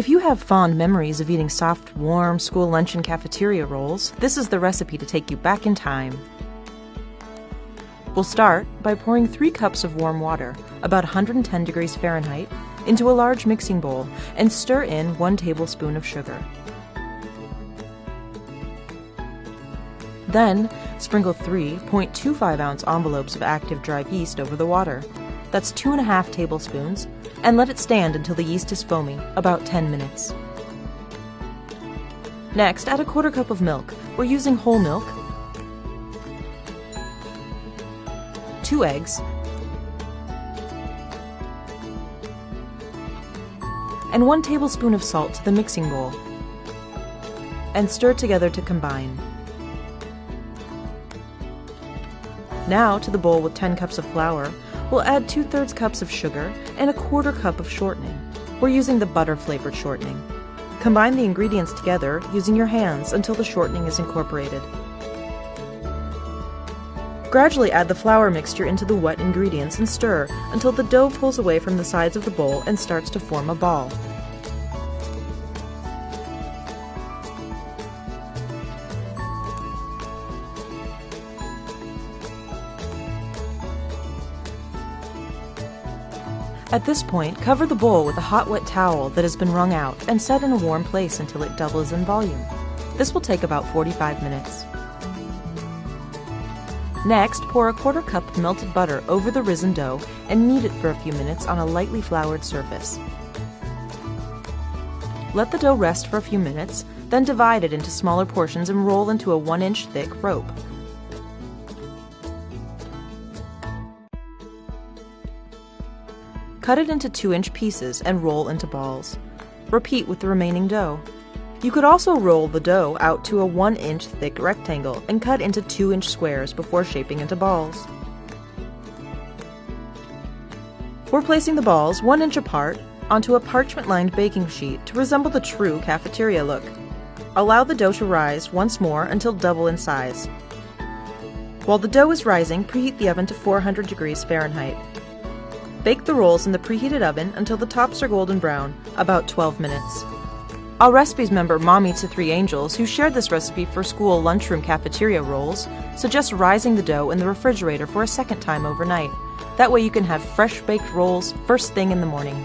If you have fond memories of eating soft, warm school lunch and cafeteria rolls, this is the recipe to take you back in time. We'll start by pouring 3 cups of warm water, about 110 degrees Fahrenheit, into a large mixing bowl and stir in 1 tablespoon of sugar. Then, sprinkle 3 0.25-ounce envelopes of active dry yeast over the water. That's 2½ tablespoons, and let it stand until the yeast is foamy, about 10 minutes. Next, add a 1/4 cup of milk. We're using whole milk, 2 eggs, and 1 tablespoon of salt to the mixing bowl, and stir together to combine. Now to the bowl with 10 cups of flour, we'll add 2/3 cups of sugar and a 1/4 cup of shortening. We're using the butter-flavored shortening. Combine the ingredients together using your hands until the shortening is incorporated. Gradually add the flour mixture into the wet ingredients and stir until the dough pulls away from the sides of the bowl and starts to form a ball. At this point, cover the bowl with a hot wet towel that has been wrung out and set in a warm place until it doubles in volume. This will take about 45 minutes. Next, pour a 1/4 cup of melted butter over the risen dough and knead it for a few minutes on a lightly floured surface. Let the dough rest for a few minutes, then divide it into smaller portions and roll into a 1-inch thick rope. Cut it into 2-inch pieces and roll into balls. Repeat with the remaining dough. You could also roll the dough out to a 1-inch thick rectangle and cut into 2-inch squares before shaping into balls. We're placing the balls 1 inch apart onto a parchment-lined baking sheet to resemble the true cafeteria look. Allow the dough to rise once more until double in size. While the dough is rising, preheat the oven to 400 degrees Fahrenheit. Bake the rolls in the preheated oven until the tops are golden brown, about 12 minutes. Allrecipes member Mom Eats the 3 Angels, who shared this recipe for school lunchroom cafeteria rolls, suggests rising the dough in the refrigerator for a second time overnight. That way you can have fresh baked rolls first thing in the morning.